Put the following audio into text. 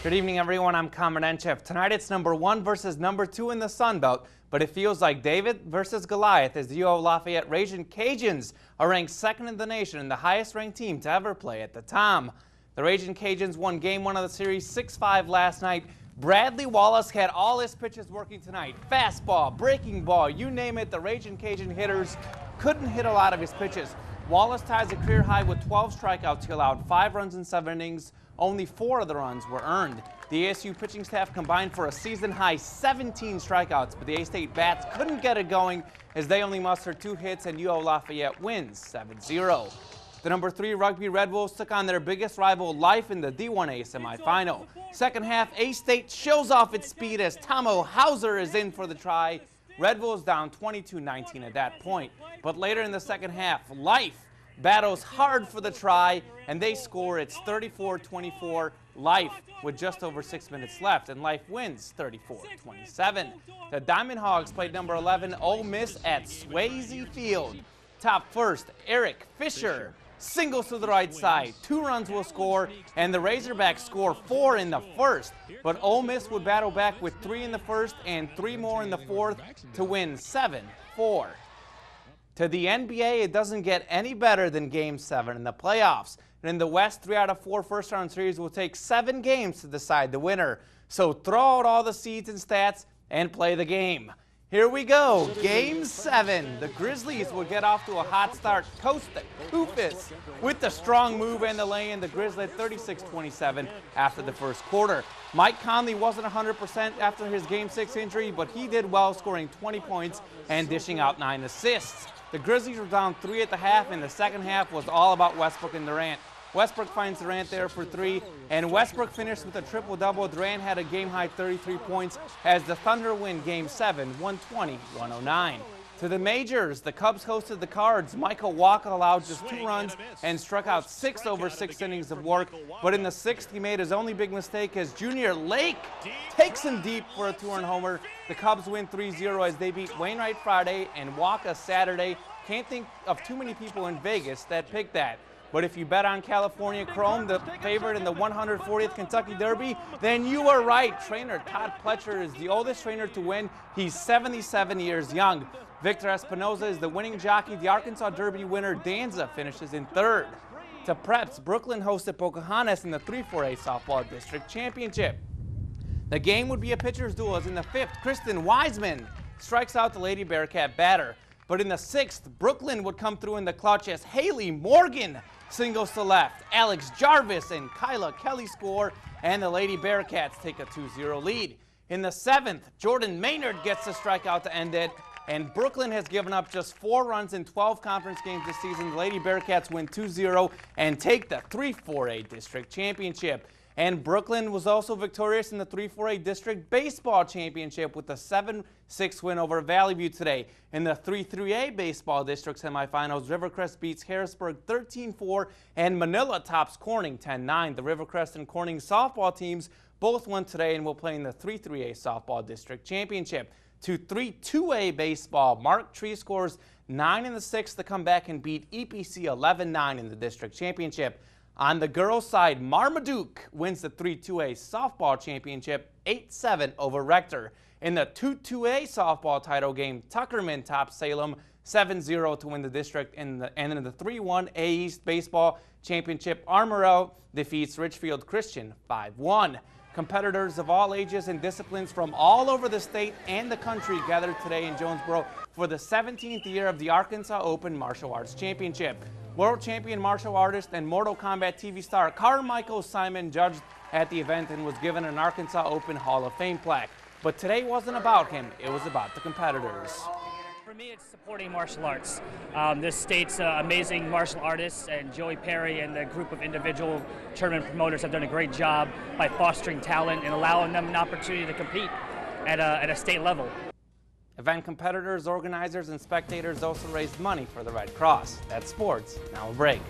Good evening, everyone. I'm Kamran Enchev. Tonight it's number 1 versus number 2 in the Sun Belt, but it feels like David versus Goliath as the UO Lafayette Ragin' Cajuns are ranked 2nd in the nation and the highest ranked team to ever play at the Tom. The Ragin' Cajuns won Game 1 of the series 6-5 last night. Bradley Wallace had all his pitches working tonight. Fastball, breaking ball, you name it, the Ragin' Cajun hitters couldn't hit a lot of his pitches. Wallace ties a career high with 12 strikeouts. He allowed 5 runs in 7 innings. Only 4 of the runs were earned. The ASU pitching staff combined for a season-high 17 strikeouts, but the A-State bats couldn't get it going as they only mustered 2 hits and UO Lafayette wins 7-0. The number 3 Rugby Red Wolves took on their biggest rival Life in the D1A semifinal. Second half, A-State shows off its speed as Tomo Hauser is in for the try. Red Wolves down 22-19 at that point. But later in the second half, Life battles hard for the try, and they score. It's 34-24 Life with just over 6 minutes left, and Life wins 34-27. The Diamond Hogs played number 11 Ole Miss at Swayze Field. Top first, Eric Fisher singles to the right side. 2 runs will score, and the Razorbacks score 4 in the first. But Ole Miss would battle back with 3 in the first and 3 more in the fourth to win 7-4. To the NBA, it doesn't get any better than Game 7 in the playoffs. And in the West, 3 out of 4 first-round series will take 7 games to decide the winner. So throw out all the seeds and stats and play the game. Here we go, Game 7. The Grizzlies will get off to a hot start, coast to Koufos with the strong move and the lay-in. The Grizzlies led 36-27 after the first quarter. Mike Conley wasn't 100% after his Game 6 injury, but he did well, scoring 20 points and dishing out 9 assists. The Grizzlies were down 3 at the half, and the second half was all about Westbrook and Durant. Westbrook finds Durant there for 3, and Westbrook finished with a triple-double. Durant had a game-high 33 points as the Thunder win Game 7, 120-109. To the majors, the Cubs hosted the Cards. Michael Wacha allowed just 2 runs and struck out 6 over 6 innings of work. But in the 6th, he made his only big mistake as Junior Lake takes him deep for a 2-run homer. The Cubs win 3-0 as they beat Wainwright Friday and Wacha Saturday. Can't think of too many people in Vegas that picked that. But if you bet on California Chrome, the favorite in the 140th Kentucky Derby, then you are right. Trainer Todd Pletcher is the oldest trainer to win. He's 77 years young. Victor Espinoza is the winning jockey. The Arkansas Derby winner Danza finishes in 3rd. To Preps, Brooklyn hosted Pocahontas in the 3-4A Softball District Championship. The game would be a pitcher's duel as in the 5th, Kristen Wiseman strikes out the Lady Bearcat batter. But in the 6th, Brooklyn would come through in the clutch as Haley Morgan singles to left. Alex Jarvis and Kyla Kelly score, and the Lady Bearcats take a 2-0 lead. In the 7th, Jordan Maynard gets the strikeout to end it, and Brooklyn has given up just 4 runs in 12 conference games this season. The Lady Bearcats win 2-0 and take the 3-4A District Championship. And Brooklyn was also victorious in the 3-4A District Baseball Championship with a 7-6 win over Valley View today. In the 3-3A Baseball District semifinals, Rivercrest beats Harrisburg 13-4 and Manila tops Corning 10-9. The Rivercrest and Corning softball teams both won today and will play in the 3-3A Softball District Championship. To 3-2A Baseball, Mark Tree scores 9 in the 6th to come back and beat EPC 11-9 in the District Championship. On the girls' side, Marmaduke wins the 3-2A Softball Championship 8-7 over Rector. In the 2-2A softball title game, Tuckerman tops Salem 7-0 to win the district. And in the 3-1A East Baseball Championship, Armorel defeats Richfield Christian 5-1. Competitors of all ages and disciplines from all over the state and the country gathered today in Jonesboro for the 17th year of the Arkansas Open Martial Arts Championship. World champion martial artist and Mortal Kombat TV star Carmichael Simon judged at the event and was given an Arkansas Open Hall of Fame plaque. But today wasn't about him, it was about the competitors. For me, it's supporting martial arts. This state's amazing martial artists, and Joey Perry and the group of individual tournament promoters have done a great job by fostering talent and allowing them an opportunity to compete at a state level. Event competitors, organizers, and spectators also raised money for the Red Cross. That's sports. Now a break.